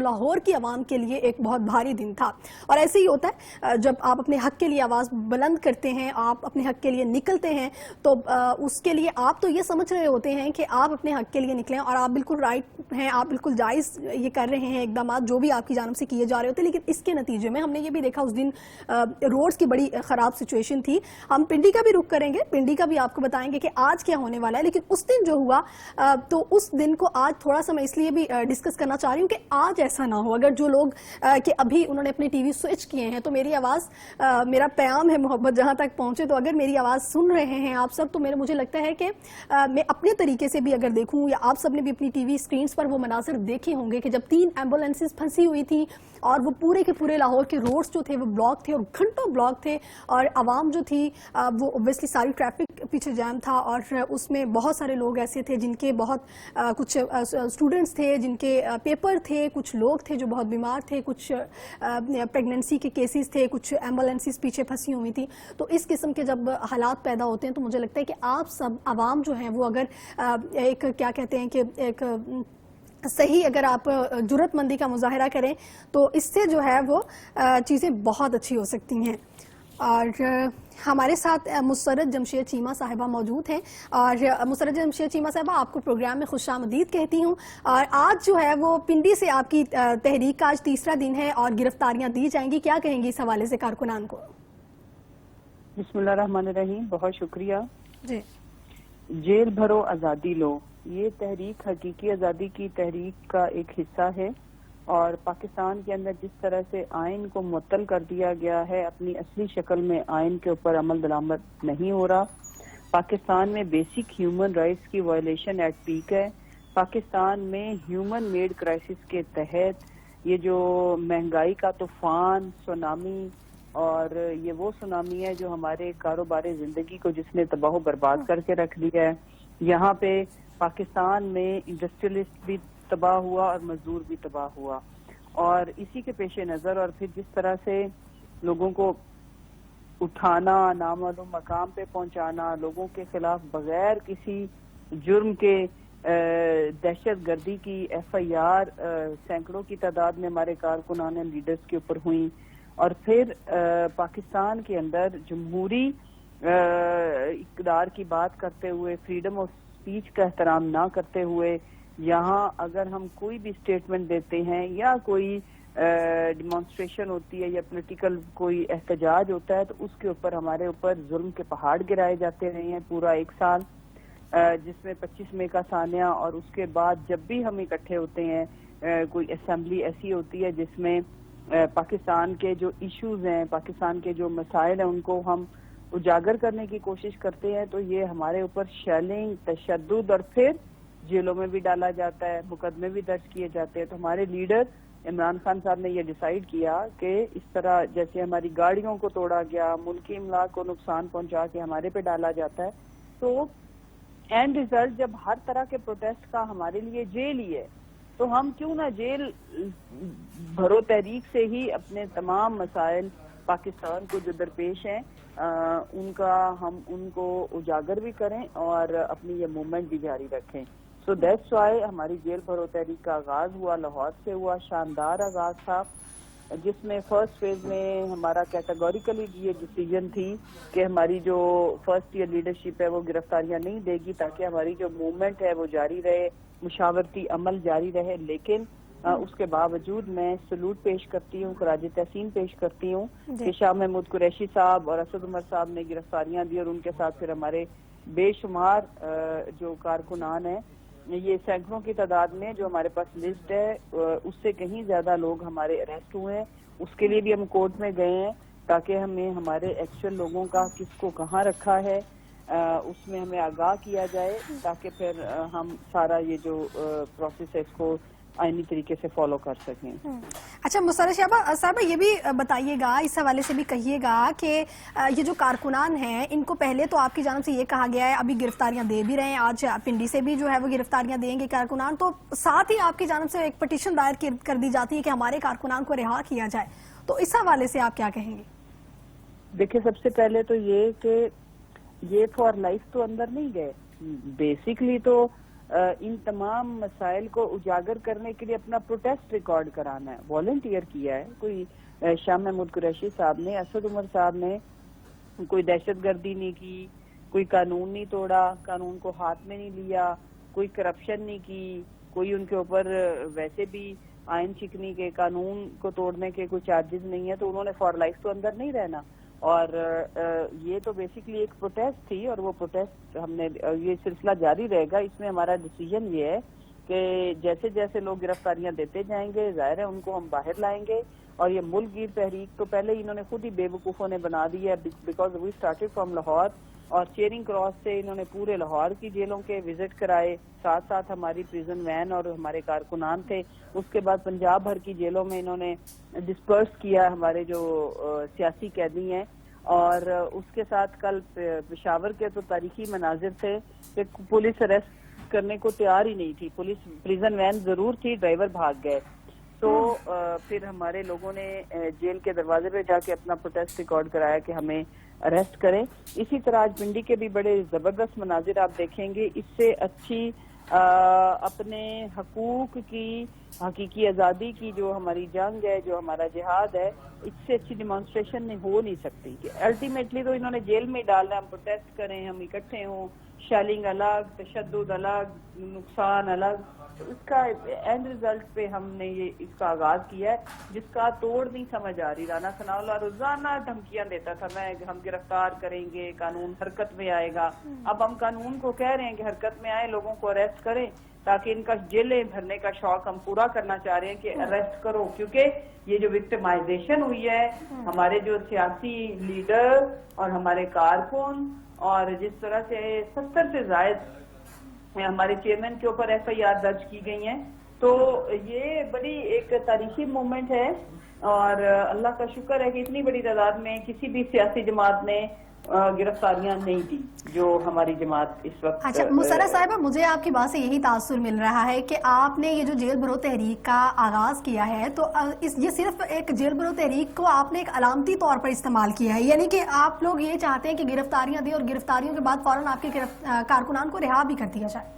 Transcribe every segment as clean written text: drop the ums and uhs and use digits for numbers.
لاہور کی عوام کے لیے ایک بہت بھاری دن تھا، اور ایسے ہی ہوتا ہے جب آپ اپنے حق کے لیے آواز بلند کرتے ہیں، آپ اپنے حق کے لیے نکلتے ہیں، تو اس کے لیے آپ تو یہ سمجھ رہے ہوتے ہیں کہ آپ اپنے حق کے لیے نکلیں، اور آپ بالکل رائٹ ہیں، آپ بالکل جائز یہ کر رہے ہیں اقدامات جو بھی آپ کی جانب سے کیے جا رہے ہوتے ہیں، لیکن اس کے نتیجے میں ہم نے یہ بھی دیکھا اس دن روڈز کی بڑی خراب سچویشن تھی۔ ہم پنڈی کا بھی رخ کریں گے، پنڈی کا بھی آپ کو بتائیں گے کہ آج کیا ہونے والا ہے، لیکن اس دن جو ہوا تو اس دن کو آج تھوڑا سا میں اس لیے بھی ڈسکس کرنا چاہ رہی ہوں کہ آج ایسا نہ ہو۔ اگر جو لوگ کہ ابھی انہوں نے اپنے ٹی وی سوئچ کیے ہیں تو میری آواز، میرا پیام ہے محبت جہاں تک پہنچے، تو اگر میری آواز سن رہے ہیں آپ سب، تو مجھے لگتا ہے کہ میں اپنے طریقے سے بھی اگر دیکھوں، یا آپ سب نے بھی اپنی ٹی وی اسکرینز پر وہ مناظر دیکھے ہوں گے کہ جب 3 ایمبولینسز پھنسی ہوئی تھی اور وہ پورے کے پورے لاہور کے روڈز جو تھے وہ بلاک تھے، اور گھنٹوں بلاک تھے، اور عوام جو تھی وہ اوبویسلی ساری ٹریفک پیچھے جام تھا، اور اس میں بہت سارے لوگ ایسے تھے جن کے بہت کچھ اسٹوڈنٹس تھے جن کے پیپر تھے، کچھ لوگ تھے جو بہت بیمار تھے، کچھ پریگننسی کے کیسز تھے، کچھ ایمبولینسز پیچھے پھنسی ہوئی تھی۔ تو اس قسم کے جب حالات پیدا ہوتے ہیں تو مجھے لگتا ہے کہ آپ سب عوام جو ہیں وہ اگر ایک کیا کہتے ہیں کہ ایک صحیح اگر آپ جرات مندی کا مظاہرہ کریں تو اس سے جو ہے وہ چیزیں بہت اچھی ہو سکتی ہیں۔ اور ہمارے ساتھ مسرت جمشید چیمہ صاحبہ موجود ہیں، اور مسرت جمشید چیمہ صاحبہ آپ کو پروگرام میں خوش آمدید کہتی ہوں۔ اور آج جو ہے وہ پنڈی سے آپ کی تحریک کا آج تیسرا دن ہے اور گرفتاریاں دی جائیں گی، کیا کہیں گی اس حوالے سے کارکنان کو؟ بسم اللہ الرحمن الرحیم، بہت شکریہ۔ جی، جیل بھرو آزادی لو، یہ تحریک حقیقی آزادی کی تحریک کا ایک حصہ ہے، اور پاکستان کے اندر جس طرح سے آئین کو معطل کر دیا گیا ہے، اپنی اصلی شکل میں آئین کے اوپر عمل درآمد نہیں ہو رہا۔ پاکستان میں بیسک ہیومن رائٹس کی وائلیشن ایٹ پیک ہے۔ پاکستان میں ہیومن میڈ کرائسس کے تحت یہ جو مہنگائی کا طوفان، سونامی، اور یہ وہ سونامی ہے جو ہمارے کاروبار زندگی کو جس نے تباہ و برباد کر کے رکھ دیا ہے۔ یہاں پہ پاکستان میں انڈسٹریلسٹ بھی تباہ ہوا اور مزدور بھی تباہ ہوا، اور اسی کے پیش نظر اور پھر جس طرح سے لوگوں کو اٹھانا، نامعلوم مقام پہ پہنچانا، لوگوں کے خلاف بغیر کسی جرم کے دہشت گردی کی ایف آئی آر سینکڑوں کی تعداد میں ہمارے کارکنان لیڈرز کے اوپر ہوئیں، اور پھر پاکستان کے اندر جمہوری اقتدار کی بات کرتے ہوئے، فریڈم آف اسپیچ کا احترام نہ کرتے ہوئے، یہاں اگر ہم کوئی بھی اسٹیٹمنٹ دیتے ہیں یا کوئی ڈیمانسٹریشن ہوتی ہے یا پولیٹیکل کوئی احتجاج ہوتا ہے تو اس کے اوپر ہمارے اوپر ظلم کے پہاڑ گرائے جاتے رہے ہیں پورا 1 سال، جس میں 25 مئی کا ثانیہ، اور اس کے بعد جب بھی ہم اکٹھے ہوتے ہیں کوئی اسمبلی ایسی ہوتی ہے جس میں پاکستان کے جو ایشوز ہیں، پاکستان کے جو مسائل ہیں ان کو ہم اجاگر کرنے کی کوشش کرتے ہیں، تو یہ ہمارے اوپر شیلنگ، تشدد، اور پھر جیلوں میں بھی ڈالا جاتا ہے، مقدمے بھی درج کیے جاتے ہیں۔ تو ہمارے لیڈر عمران خان صاحب نے یہ ڈیسائیڈ کیا کہ اس طرح جیسے ہماری گاڑیوں کو توڑا گیا، ملکی املاک کو نقصان پہنچا کے ہمارے پہ ڈالا جاتا ہے، تو اینڈ ریزلٹ جب ہر طرح کے پروٹیسٹ کا ہمارے لیے جیل ہی ہے، تو ہم کیوں نہ جیل بھرو تحریک سے ہی اپنے تمام مسائل پاکستان کو جو درپیش ہیں ہم ان کو اجاگر بھی کریں اور اپنی یہ موومنٹ بھی جاری رکھیں۔ سو دیٹس وائی ہماری جیل بھرو تحریک کا آغاز ہوا، لاہور سے ہوا، شاندار آغاز تھا، جس میں فرسٹ فیز میں ہمارا کیٹیگوریکلی یہ ڈیسیجن تھی کہ ہماری جو فرسٹ ایئر لیڈرشپ ہے وہ گرفتاریاں نہیں دے گی تاکہ ہماری جو موومنٹ ہے وہ جاری رہے، مشاورتی عمل جاری رہے، لیکن اس کے باوجود میں سلوٹ پیش کرتی ہوں، خراج تحسین پیش کرتی ہوں کہ شاہ محمود قریشی صاحب اور اسد عمر صاحب نے گرفتاریاں دی، اور ان کے ساتھ پھر ہمارے بے شمار جو کارکنان ہیں، یہ سینکڑوں کی تعداد میں جو ہمارے پاس لسٹ ہے اس سے کہیں زیادہ لوگ ہمارے اریسٹ ہوئے ہیں۔ اس کے لیے بھی ہم کورٹ میں گئے ہیں تاکہ ہمیں ہمارے ایکچوئل لوگوں کا کس کو کہاں رکھا ہے اس میں ہمیں آگاہ کیا جائے، تاکہ پھر ہم سارا یہ جو پروسیس ہے اس کو آئینی طریقے سے فالو کر سکیں۔ اچھا مسرت صاحبہ یہ بھی بتائیے گا، اس حوالے سے بھی کہیے گا کہ یہ جو کارکنان ہیں ان کو پہلے تو آپ کی جانب سے یہ کہا گیا ہے ابھی گرفتاریاں دے بھی رہے ہیں، آج پنڈی سے بھی جو ہے وہ گرفتاریاں دیں گے کارکنان، تو ساتھ ہی آپ کی جانب سے ایک پٹیشن دائر کر دی جاتی ہے کہ ہمارے کارکنان کو رہا کیا جائے، تو اس حوالے سے آپ کیا کہیں گے؟ دیکھیں سب سے پہلے تو یہ کہ یہ فار لائف تو اندر نہیں گئے، بیسکلی تو ان تمام مسائل کو اجاگر کرنے کے لیے اپنا پروٹیسٹ ریکارڈ کرانا ہے. والنٹیئر کیا ہے کوئی شاہ محمود قریشی صاحب نے, اسد عمر صاحب نے کوئی دہشت گردی نہیں کی, کوئی قانون نہیں توڑا, قانون کو ہاتھ میں نہیں لیا, کوئی کرپشن نہیں کی, کوئی ان کے اوپر ویسے بھی آئین شکنی کے, قانون کو توڑنے کے کوئی چارجز نہیں ہے, تو انہوں نے فار لائف تو اندر نہیں رہنا. اور یہ تو بیسیکلی ایک پروٹیسٹ تھی, اور وہ پروٹیسٹ ہم نے, یہ سلسلہ جاری رہے گا. اس میں ہمارا ڈیسیجن یہ ہے کہ جیسے جیسے لوگ گرفتاریاں دیتے جائیں گے, ظاہر ہے ان کو ہم باہر لائیں گے. اور یہ ملک گیر تحریک تو پہلے انہوں نے خود ہی بے وقوفوں نے بنا دی ہے, because we started from Lahore, اور چیرنگ کراس سے انہوں نے پورے لاہور کی جیلوں کے وزٹ کرائے, ساتھ ساتھ ہماری پریزن وین اور ہمارے کارکنان تھے. اس کے بعد پنجاب بھر کی جیلوں میں انہوں نے ڈسپرس کیا ہمارے جو سیاسی قیدی ہیں. اور اس کے ساتھ کل پشاور کے تو تاریخی مناظر تھے کہ پولیس اریسٹ کرنے کو تیار ہی نہیں تھی. پولیس پریزن وین ضرور تھی, ڈرائیور بھاگ گئے. تو پھر ہمارے لوگوں نے جیل کے دروازے پہ جا کے اپنا پروٹیسٹ ریکارڈ کرایا کہ ہمیں اریسٹ کریں. اسی طرح آج پنڈی کے بھی بڑے زبردست مناظر آپ دیکھیں گے. اس سے اچھی اپنے حقوق کی, حقیقی آزادی کی جو ہماری جنگ ہے, جو ہمارا جہاد ہے, اس سے اچھی ڈیمانسٹریشن نہیں ہو نہیں سکتی. کہ الٹیمیٹلی تو انہوں نے جیل میں ڈالنا, ہم پروٹیسٹ کریں, ہم اکٹھے ہوں, شیلنگ الگ, تشدد الگ, نقصان الگ. اس کا اینڈ ریزلٹ پہ ہم نے یہ اس کا آغاز کیا ہے, جس کا توڑ نہیں سمجھ آ رہی. رانا ثناء اللہ روزانہ دھمکیاں دیتا تھا, ہم گرفتار کریں گے, قانون حرکت میں آئے گا. اب ہم قانون کو کہہ رہے ہیں کہ حرکت میں آئے, لوگوں کو اریسٹ کریں, تاکہ ان کا جیلیں بھرنے کا شوق ہم پورا کرنا چاہ رہے ہیں کہ اریسٹ کرو. کیونکہ یہ جو وکٹمائزیشن ہوئی ہے, ہمارے جو سیاسی لیڈر اور ہمارے کارکن, اور جس طرح سے 70 سے زائد ہمارے چیئرمین کے اوپر ایف آئی آر درج کی گئی ہیں, تو یہ بڑی ایک تاریخی مومنٹ ہے. اور اللہ کا شکر ہے کہ اتنی بڑی تعداد میں کسی بھی سیاسی جماعت نے گرفتاریاں نہیں دی جو ہماری جماعت اس وقت. اچھا مسرہ صاحبہ, مجھے آپ کی بات سے یہی تاثر مل رہا ہے کہ آپ نے یہ جو جیل بھرو تحریک کا آغاز کیا ہے, تو یہ صرف ایک جیل بھرو تحریک کو آپ نے ایک علامتی طور پر استعمال کیا ہے, یعنی کہ آپ لوگ یہ چاہتے ہیں کہ گرفتاریاں دیں اور گرفتاریوں کے بعد فوراً آپ کے کارکنان کو رہا بھی کر دیا جائے.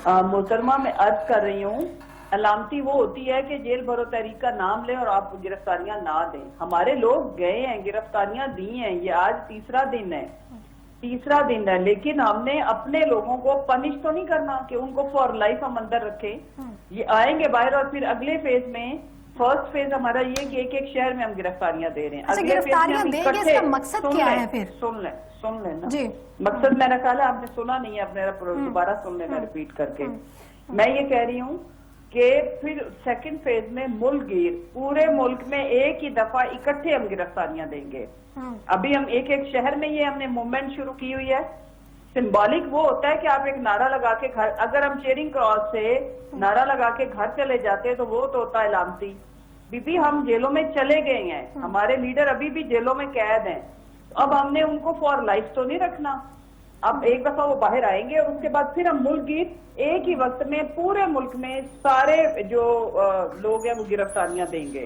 محترمہ میں عرض کر رہی ہوں, علامتی وہ ہوتی ہے کہ جیل بھرو تحریک کا نام لیں اور آپ گرفتاریاں نہ دیں. ہمارے لوگ گئے ہیں, گرفتاریاں دی ہیں, یہ آج تیسرا دن ہے, لیکن ہم نے اپنے لوگوں کو پنش تو نہیں کرنا کہ ان کو فار لائف ہم اندر رکھیں. یہ آئیں گے باہر, اور پھر اگلے فیز میں, فرسٹ فیز ہمارا یہ کہ ایک ایک شہر میں ہم گرفتاریاں دے رہے ہیں. اگلے گرفتاریاں دیں گے, اس کا مقصد کیا ہے پھر؟ سن لیں نا جی. مقصد میرا خیال ہے آپ نے سنا نہیں ہے, اپنے دوبارہ سن لیں, میں ریپیٹ کر کے. میں یہ کہہ رہی ہوں کہ پھر سیکنڈ فیز میں ملک گیر, پورے ملک میں ایک ہی دفعہ اکٹھے ہم گرفتاریاں دیں گے. ابھی ہم ایک ایک شہر میں یہ ہم نے موومنٹ شروع کی ہوئی ہے. سمبولک وہ ہوتا ہے کہ آپ ایک نعرہ لگا کے گھر, اگر ہم چیرنگ کراس سے نعرہ لگا کے گھر چلے جاتے ہیں تو وہ تو ہوتا ہے علامتی. بی ہم جیلوں میں چلے گئے ہیں, ہمارے لیڈر ابھی بھی جیلوں میں قید ہیں, اب ہم نے ان کو فار لائف تو نہیں رکھنا. اب ایک دفعہ وہ باہر آئیں گے, اور اس کے بعد پھر ہم ملک گیر ایک ہی وقت میں پورے ملک میں سارے جو لوگ ہیں وہ گرفتاریاں دیں گے.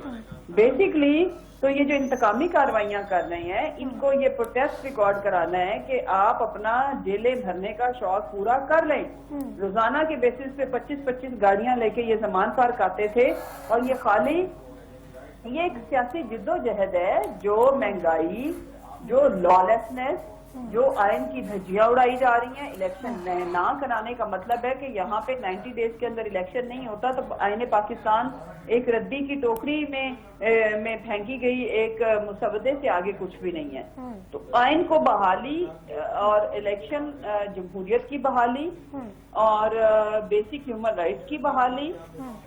بیسیکلی تو یہ جو انتقامی کاروائیاں کر رہے ہیں, ان کو یہ پروٹیسٹ ریکارڈ کرانا ہے کہ آپ اپنا جیلیں بھرنے کا شوق پورا کر لیں. روزانہ کے بیسس پہ 25-25 گاڑیاں لے کے یہ زمان پارک آتے تھے, اور یہ خالی یہ ایک سیاسی جد و جہد ہے. جو مہنگائی, جو لالیسنس, جو آئین کی دھجیاں اڑائی جا رہی ہیں, الیکشن نہ کرانے کا مطلب ہے کہ یہاں پہ 90 ڈیز کے اندر الیکشن نہیں ہوتا تو آئین پاکستان ایک ردی کی ٹوکری میں پھینکی گئی ایک مسودے سے آگے کچھ بھی نہیں ہے. تو آئین کو بحالی اور الیکشن, جمہوریت کی بحالی اور بیسک ہیومن رائٹس کی بحالی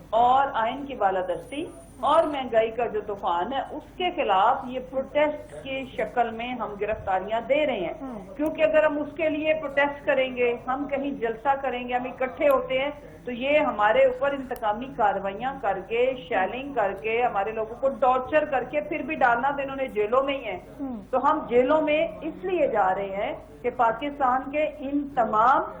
اور آئین کی بالادستی اور مہنگائی کا جو طوفان ہے, اس کے خلاف یہ پروٹیسٹ کی شکل میں ہم گرفتاریاں دے رہے ہیں. کیونکہ اگر ہم اس کے لیے پروٹیسٹ کریں گے, ہم کہیں جلسہ کریں گے, ہم اکٹھے ہوتے ہیں, تو یہ ہمارے اوپر انتقامی کاروائیاں کر کے, شیلنگ کر کے, ہمارے لوگوں کو ٹارچر کر کے پھر بھی ڈالنا تو انہوں نے جیلوں میں ہی ہیں. تو ہم جیلوں میں اس لیے جا رہے ہیں کہ پاکستان کے ان تمام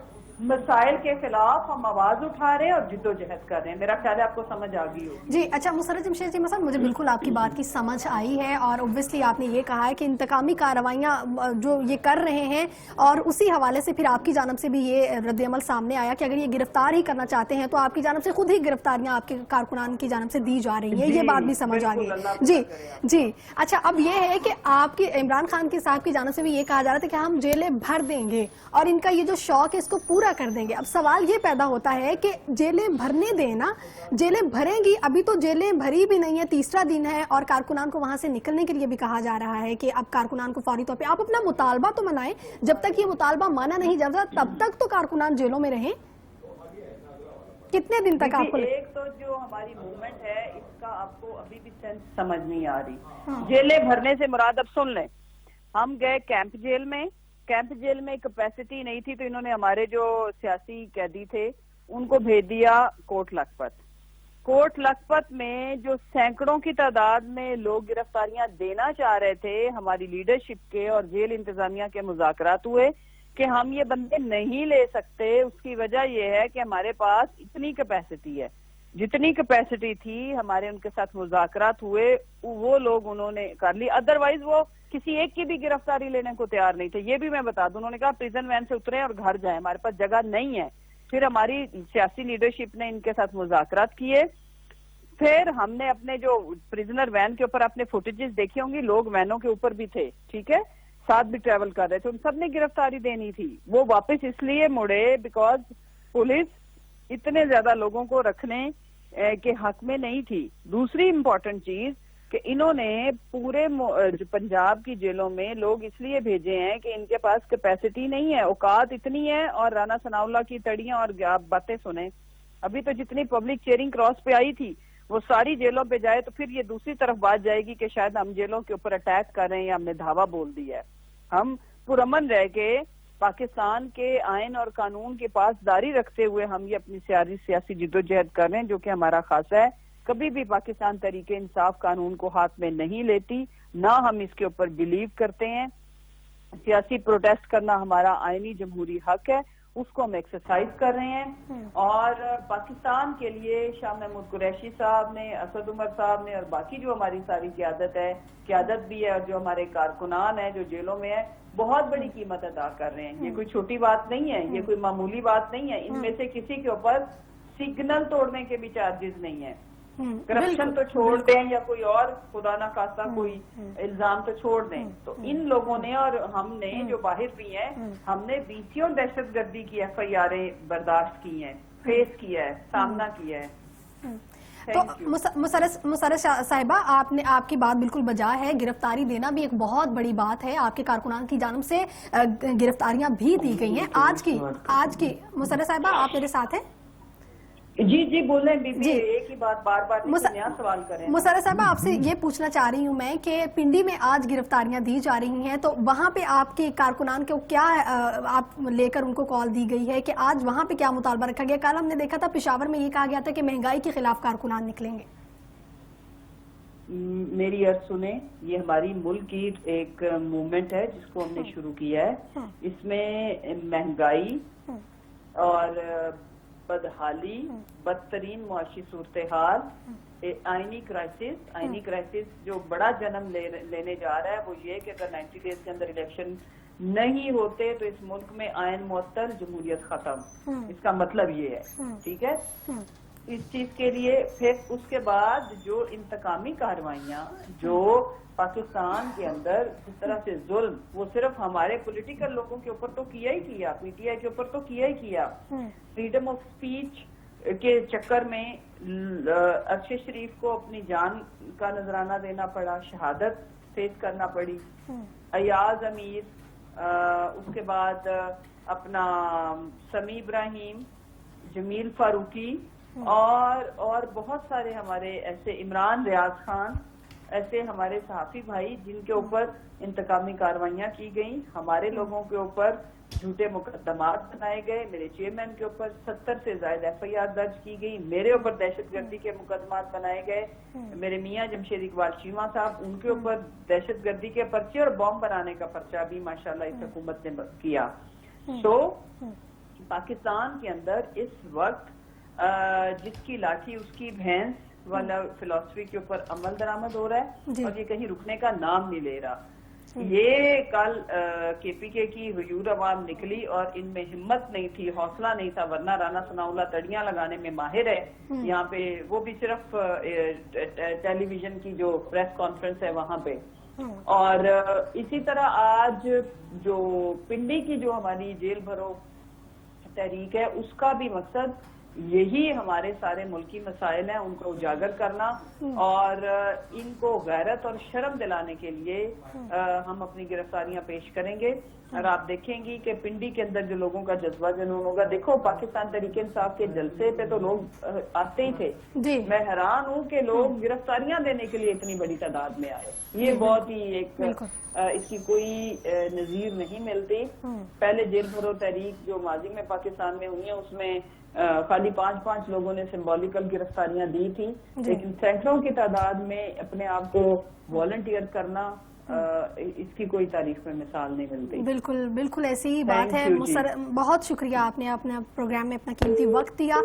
مسائل کے خلاف ہم آواز اٹھا رہے ہیں اور جدوجہد کر رہے ہیں. میرا خیال ہے آپ کو سمجھ آ گئی ہوگی. جی اچھا مسرت جمشید جی مثلا مجھے بالکل آپ کی بات کی سمجھ آئی ہے، اور اوبویسلی آپ نے یہ کہا ہے کہ انتقامی کارروائیاں جو یہ کر رہے ہیں، اور اسی حوالے سے پھر آپ کی جانب سے بھی یہ رد عمل سامنے آیا کہ اگر یہ گرفتار ہی کرنا چاہتے ہیں تو آپ کی جانب سے خود ہی گرفتاریاں آپ کے کارکنان کی جانب سے دی جا رہی ہیں. یہ بات بھی سمجھ آ گئی. جی اچھا اب یہ ہے کہ آپ کی عمران خان کے صاحب کی جانب سے بھی یہ کہا جا رہا تھا کہ ہم جیلیں بھر دیں گے اور ان کا یہ جو شوق ہے اس کو پورا کر دیں گے. اب سوال یہ پیدا ہوتا ہے کہ جیلیں بھرنے دیں نا، جیلیں بھریں گی، ابھی تو جیلیں بھری بھی نہیں ہے، تیسرا دن ہے اور کارکنان کو وہاں سے نکلنے کے لیے بھی کہا جا رہا ہے کہ اب کارکنان کو فوری طور پہ آپ اپنا مطالبہ تو منائیں. جب تک یہ مطالبہ مانا نہیں جاتا تب تک تو کارکنان جیلوں میں رہیں. کتنے دن تک آپ کو ایک تو جو ہماری موومنٹ ہے اس کا آپ کو ابھی بھی سینس سمجھ نہیں آ رہی. جیلیں بھرنے سے مراد اب سن لیں. ہم گئے کیمپ جیل میں کیپیسٹی نہیں تھی تو انہوں نے ہمارے جو سیاسی قیدی تھے ان کو بھیج دیا کوٹ لکھپت میں جو سینکڑوں کی تعداد میں لوگ گرفتاریاں دینا چاہ رہے تھے. ہماری لیڈرشپ کے اور جیل انتظامیہ کے مذاکرات ہوئے کہ ہم یہ بندے نہیں لے سکتے. اس کی وجہ یہ ہے کہ ہمارے پاس اتنی کیپیسٹی ہے، جتنی کیپیسٹی تھی ہمارے ان کے ساتھ مذاکرات ہوئے وہ لوگ انہوں نے کر لی. ادروائز وہ کسی ایک کی بھی گرفتاری لینے کو تیار نہیں تھے. یہ بھی میں بتا دوں، انہوں نے کہا پریزن وین سے اتریں اور گھر جائیں، ہمارے پاس جگہ نہیں ہے. پھر ہماری سیاسی لیڈرشپ نے ان کے ساتھ مذاکرات کیے. پھر ہم نے اپنے جو پریزنر وین کے اوپر اپنے فوٹیجز دیکھی ہوں گی، لوگ وینوں کے اوپر بھی تھے، ٹھیک ہے، ساتھ بھی ٹریول کر رہے تھے، ان سب نے گرفتاری دینی تھی. وہ واپس اس لیے مڑے بیکاز پولیس اتنے زیادہ لوگوں کو رکھنے کے حق میں نہیں تھی. دوسری امپورٹنٹ چیز کہ انہوں نے پورے پنجاب کی جیلوں میں لوگ اس لیے بھیجے ہیں کہ ان کے پاس کیپیسٹی نہیں ہے، اوقات اتنی ہے. اور رانا ثناء اللہ کی تڑیاں اور آپ باتیں سنیں، ابھی تو جتنی پبلک چیئرنگ کراس پہ آئی تھی وہ ساری جیلوں پہ جائے تو پھر یہ دوسری طرف بات جائے گی کہ شاید ہم جیلوں کے اوپر اٹیک کر رہے ہیں یا ہم نے دھاوا بول دیا ہے. ہم پرامن رہ کے پاکستان کے آئین اور قانون کے پاس داری رکھتے ہوئے ہم یہ اپنی سیاسی جدوجہد کر رہے ہیں جو کہ ہمارا خاصہ ہے. کبھی بھی پاکستان تحریک انصاف قانون کو ہاتھ میں نہیں لیتی، نہ ہم اس کے اوپر بلیو کرتے ہیں. سیاسی پروٹیسٹ کرنا ہمارا آئینی جمہوری حق ہے، اس کو ہم ایکسرسائز کر رہے ہیں. اور پاکستان کے لیے شاہ محمود قریشی صاحب نے، اسد عمر صاحب نے اور باقی جو ہماری ساری قیادت بھی ہے اور جو ہمارے کارکنان ہیں جو جیلوں میں ہیں، بہت بڑی قیمت ادا کر رہے ہیں. یہ کوئی چھوٹی بات نہیں ہے، یہ کوئی معمولی بات نہیں ہے. ان میں سے کسی کے اوپر سگنل توڑنے کے بھی چارجز نہیں ہیں. کرپشن تو چھوڑ دیں یا کوئی اور خدا نہ خاصا کوئی الزام تو چھوڑ دیں. تو ان لوگوں نے اور ہم نے جو باہر بھی ہیں، ہم نے بیسیوں دہشت گردی کی ایف آئی آریں برداشت کی ہیں، فیس کیا ہے، سامنا کیا ہے. تو مسرت صاحبہ آپ کی بات بالکل بجا ہے. گرفتاری دینا بھی ایک بہت بڑی بات ہے. آپ کے کارکنان کی جانب سے گرفتاریاں بھی دی گئی ہیں. آج کی مسرت صاحبہ آپ میرے ساتھ ہیں؟ جی بولیں بی بی. ایک ہی بات بار بار نیا سوال کریں. مسرت صاحبہ آپ سے یہ پوچھنا چاہ رہی ہوں میں کہ پنڈی میں آج گرفتاریاں دی جا رہی ہیں تو وہاں پہ آپ کے کارکنان کو کیا آپ لے کر ان کو کال دی گئی ہے کہ آج وہاں پہ کیا مطالبہ رکھا گیا؟ کل ہم نے دیکھا تھا پشاور میں یہ کہا گیا تھا کہ مہنگائی کے خلاف کارکنان نکلیں گے. میری عرض سنیں، یہ ہماری ملک کی ایک موومنٹ ہے جس کو ہم نے شروع کیا ہے. اس میں مہنگائی اور بدحالی، بدترین معاشی صورتحال، آئینی کرائسس جو بڑا جنم لینے جا رہا ہے وہ یہ کہ اگر 90 ڈیز کے اندر الیکشن نہیں ہوتے تو اس ملک میں آئین معطل، جمہوریت ختم. اس کا مطلب یہ ہے، ٹھیک ہے. اس چیز کے لیے پھر اس کے بعد جو انتقامی کارروائیاں جو پاکستان کے اندر جس طرح سے ظلم، وہ صرف ہمارے پولیٹیکل لوگوں کے اوپر تو کیا ہی کیا، پی ٹی آئی کے اوپر تو کیا ہی کیا. فریڈم آف سپیچ کے چکر میں ارشد شریف کو اپنی جان کا نذرانہ دینا پڑا، شہادت فیس کرنا پڑی. ایاز امیر، اس کے بعد اپنا سمیع ابراہیم، جمیل فاروقی اور بہت سارے ہمارے ایسے، عمران ریاض خان، ایسے ہمارے صحافی بھائی جن کے اوپر انتقامی کارروائیاں کی گئیں. ہمارے لوگوں کے اوپر جھوٹے مقدمات بنائے گئے. میرے چیئرمین کے اوپر 70 سے زائد ایف آئی آر درج کی گئی. میرے اوپر دہشت گردی کے مقدمات بنائے گئے. میرے میاں جمشید اقبال چیمہ صاحب، ان کے اوپر دہشت گردی کے پرچے اور بم بنانے کا پرچہ بھی ماشاءاللہ اس حکومت نے کیا. تو پاکستان کے اندر اس وقت جس کی لاٹھی اس کی بھینس والا فلسفی کے اوپر عمل درآمد ہو رہا ہے اور یہ کہیں رکنے کا نام نہیں لے رہا. یہ کل کے پی کے کی غیور عوام نکلی اور ان میں ہمت نہیں تھی, حوصلہ نہیں تھا, ورنہ رانا ثناء اللہ تڑیاں لگانے میں ماہر ہے یہاں پہ, وہ بھی صرف ٹیلی ویژن کی جو پریس کانفرنس ہے وہاں پہ. اور اسی طرح آج جو پنڈی کی جو ہماری جیل بھرو تحریک ہے اس کا بھی مقصد یہی ہمارے سارے ملکی مسائل ہیں ان کو اجاگر کرنا اور ان کو غیرت اور شرم دلانے کے لیے ہم اپنی گرفتاریاں پیش کریں گے. اور آپ دیکھیں گی کہ پنڈی کے اندر جو لوگوں کا جذبہ جنون ہوگا, دیکھو پاکستان تحریک انصاف کے جلسے پہ تو لوگ آتے ہی تھے, میں حیران ہوں کہ لوگ گرفتاریاں دینے کے لیے اتنی بڑی تعداد میں آئے. یہ بہت ہی ایک اس کی کوئی نظیر نہیں ملتی. پہلے جیل بھرو تحریک جو ماضی میں پاکستان میں ہوئی ہیں اس میں خالی 5 لوگوں نے سمبولیکل گرفتاریاں دی تھی, لیکن سینکڑوں کی تعداد میں اپنے آپ کو والنٹیئر کرنا اس کی کوئی تاریخ میں مثال نہیں ملتی. بالکل ایسی ہی بات ہے. بہت شکریہ, آپ نے اپنے پروگرام میں اپنا قیمتی وقت دیا.